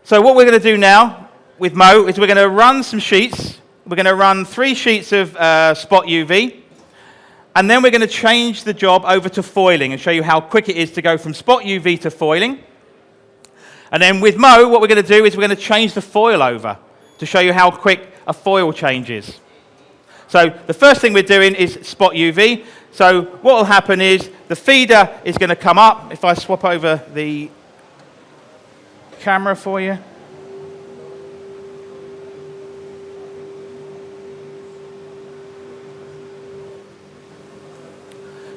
So what we're going to do now with Mo is we're going to run some sheets. We're going to run 3 sheets of spot UV. And then we're going to change the job over to foiling and show you how quick it is to go from spot UV to foiling. And then with Mo, what we're going to do is we're going to change the foil over to show you how quick a foil changes. So the first thing we're doing is spot UV. So what will happen is the feeder is going to come up. If I swap over the camera for you.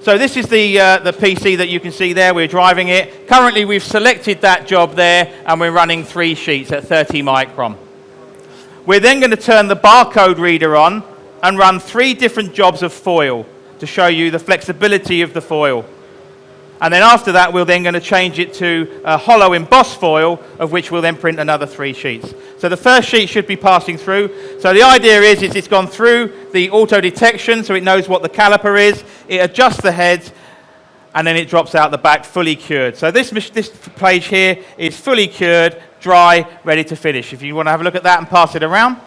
So this is the PC that you can see there. We're driving it. Currently, we've selected that job there, and we're running 3 sheets at 30 micron. We're then going to turn the barcode reader on and run 3 different jobs of foil to show you the flexibility of the foil. And then after that, we're then going to change it to a hollow embossed foil, of which we'll then print another 3 sheets. So the first sheet should be passing through. So the idea is it's gone through the auto detection, so it knows what the caliper is. It adjusts the heads, and then it drops out the back fully cured. So this page here is fully cured, dry, ready to finish. If you want to have a look at that and pass it around.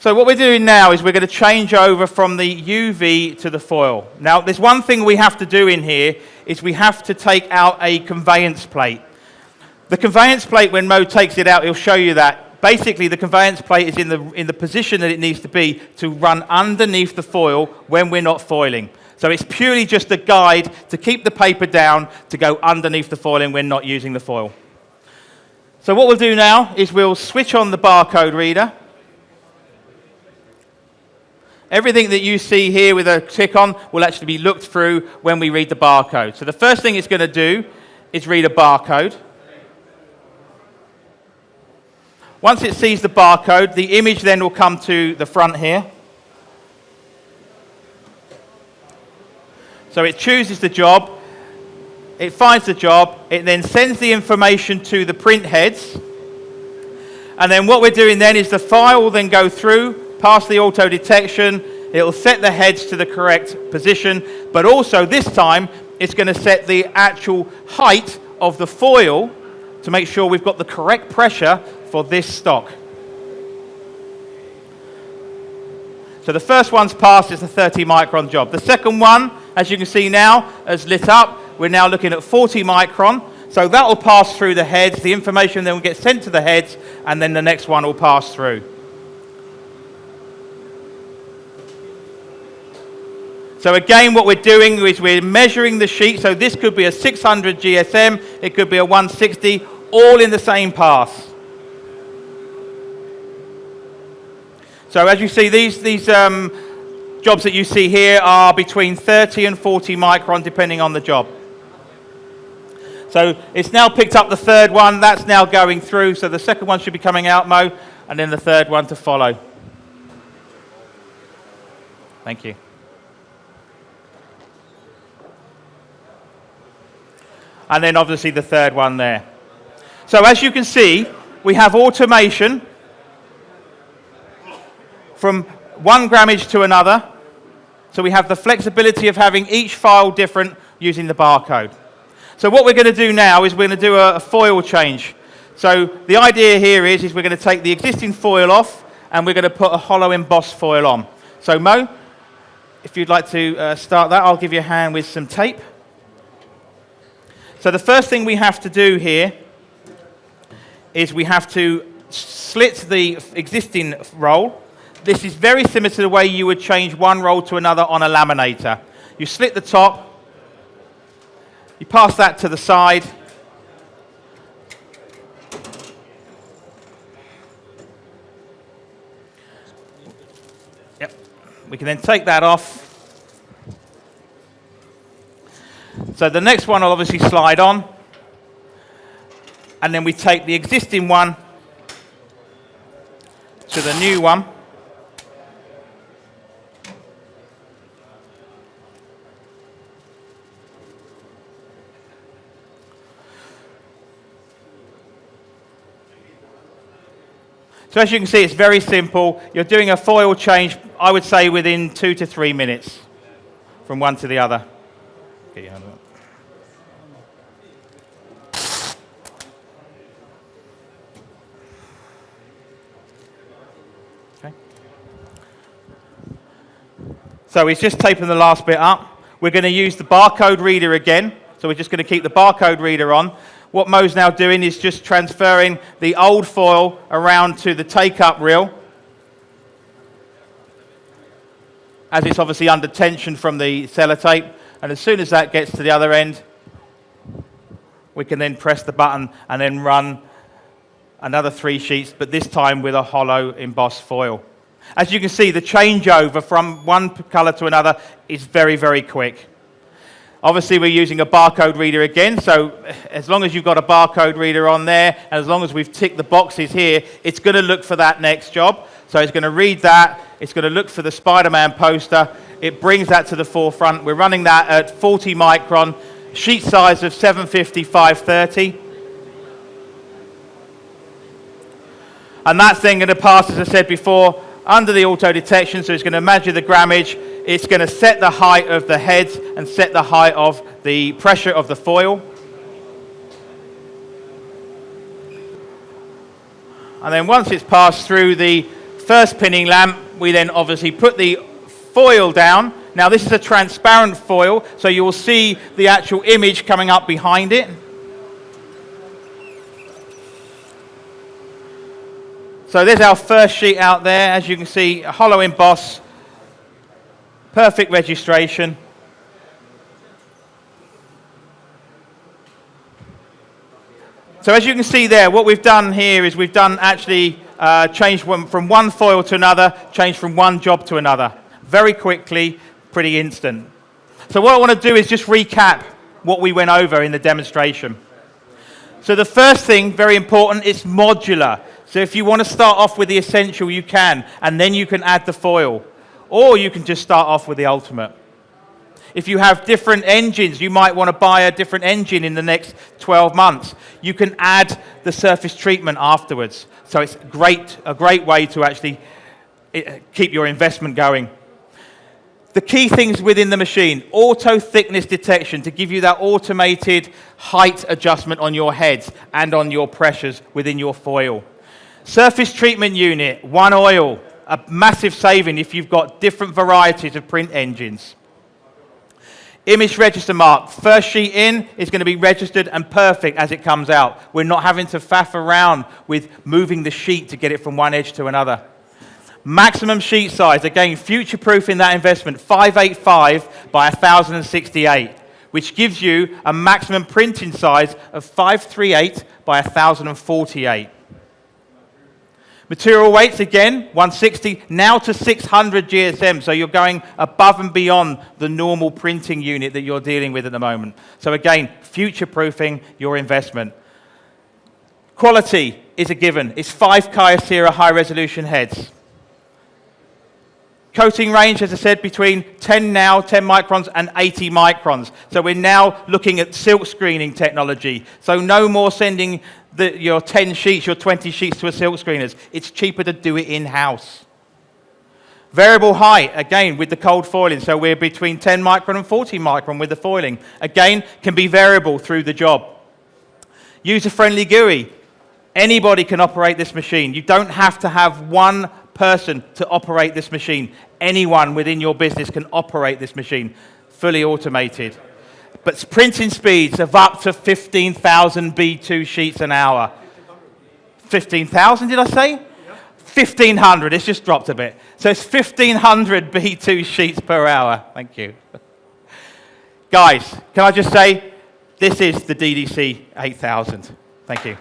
So what we're doing now is we're going to change over from the UV to the foil. Now, there's one thing we have to do in here is we have to take out a conveyance plate. The conveyance plate, when Mo takes it out, he'll show you that. Basically, the conveyance plate is in the position that it needs to be to run underneath the foil when we're not foiling. So it's purely just a guide to keep the paper down to go underneath the foil when we're not using the foil. So what we'll do now is we'll switch on the barcode reader. Everything that you see here with a tick on will actually be looked through when we read the barcode. So the first thing it's going to do is read a barcode. Once it sees the barcode, the image then will come to the front here. So it chooses the job, it finds the job, it then sends the information to the print heads. And then what we're doing then is the file will then go through, past the auto detection, it'll set the heads to the correct position, but also this time it's going to set the actual height of the foil to make sure we've got the correct pressure for this stock. So the first one's passed, it's a 30 micron job. The second one, as you can see now, has lit up. We're now looking at 40 micron. So that will pass through the heads, the information then will get sent to the heads, and then the next one will pass through. So again, what we're doing is we're measuring the sheet. So this could be a 600 GSM, it could be a 160, all in the same pass. So as you see, these jobs that you see here are between 30 and 40 micron, depending on the job. So it's now picked up the third one. That's now going through. So the second one should be coming out, Mo, and then the third one to follow. Thank you. And then obviously the third one there. So as you can see, we have automation from one grammage to another. So we have the flexibility of having each file different using the barcode. So what we're going to do now is we're going to do a foil change. So the idea here is we're going to take the existing foil off and we're going to put a hollow embossed foil on. So Mo, if you'd like to start that, I'll give you a hand with some tape. So the first thing we have to do here is we have to slit the existing roll. This is very similar to the way you would change one roll to another on a laminator. You slit the top, you pass that to the side, yep. We can then take that off. So the next one will obviously slide on, and then we take the existing one to the new one. So as you can see, it's very simple. You're doing a foil change, I would say, within 2 to 3 minutes from one to the other. Get your hand up. Okay. So he's just taping the last bit up. We're going to use the barcode reader again. So we're just going to keep the barcode reader on. What Mo's now doing is just transferring the old foil around to the take-up reel, as it's obviously under tension from the sellotape. And as soon as that gets to the other end, we can then press the button and then run another 3 sheets, but this time with a hollow embossed foil. As you can see, the changeover from one color to another is very, very quick. Obviously, we're using a barcode reader again, so as long as you've got a barcode reader on there, and as long as we've ticked the boxes here, it's going to look for that next job. So it's going to read that, it's going to look for the Spider-Man poster, it brings that to the forefront. We're running that at 40 micron, sheet size of 750/530. And that's then going to pass, as I said before, under the auto detection, so it's going to measure the grammage. It's going to set the height of the heads and set the height of the pressure of the foil. And then once it's passed through the first pinning lamp, we then obviously put the foil down. Now this is a transparent foil, so you will see the actual image coming up behind it. So there's our first sheet out there. As you can see, a hollow emboss, perfect registration. So as you can see there, what we've done here is we've done actually changed from one foil to another, changed from one job to another. Very quickly, pretty instant. So what I want to do is just recap what we went over in the demonstration. So the first thing, very important, it's modular. So if you want to start off with the essential, you can, and then you can add the foil. Or you can just start off with the ultimate. If you have different engines, you might want to buy a different engine in the next 12 months. You can add the surface treatment afterwards. So it's a great way to actually keep your investment going. The key things within the machine, auto thickness detection to give you that automated height adjustment on your heads and on your pressures within your foil. Surface treatment unit, one oil, a massive saving if you've got different varieties of print engines. Image register mark, first sheet in is going to be registered and perfect as it comes out. We're not having to faff around with moving the sheet to get it from one edge to another. Maximum sheet size, again, future-proofing that investment, 585 by 1068, which gives you a maximum printing size of 538 by 1048. Material weights, again, 160, now to 600 GSM, so you're going above and beyond the normal printing unit that you're dealing with at the moment. So again, future-proofing your investment. Quality is a given. It's 5 Kyocera high-resolution heads. Coating range, as I said, between 10 microns and 80 microns. So we're now looking at silk screening technology. So no more sending your 10 sheets, your 20 sheets to a silk screeners. It's cheaper to do it in-house. Variable height, again, with the cold foiling. So we're between 10 micron and 40 micron with the foiling. Again, can be variable through the job. User-friendly GUI. Anybody can operate this machine. You don't have to have one person to operate this machine. Anyone within your business can operate this machine, fully automated. But printing speeds of up to 15,000 B2 sheets an hour. 15,000, did I say? Yep. 1,500, it's just dropped a bit. So it's 1,500 B2 sheets per hour. Thank you. Guys, can I just say, this is the DDC-8000. Thank you.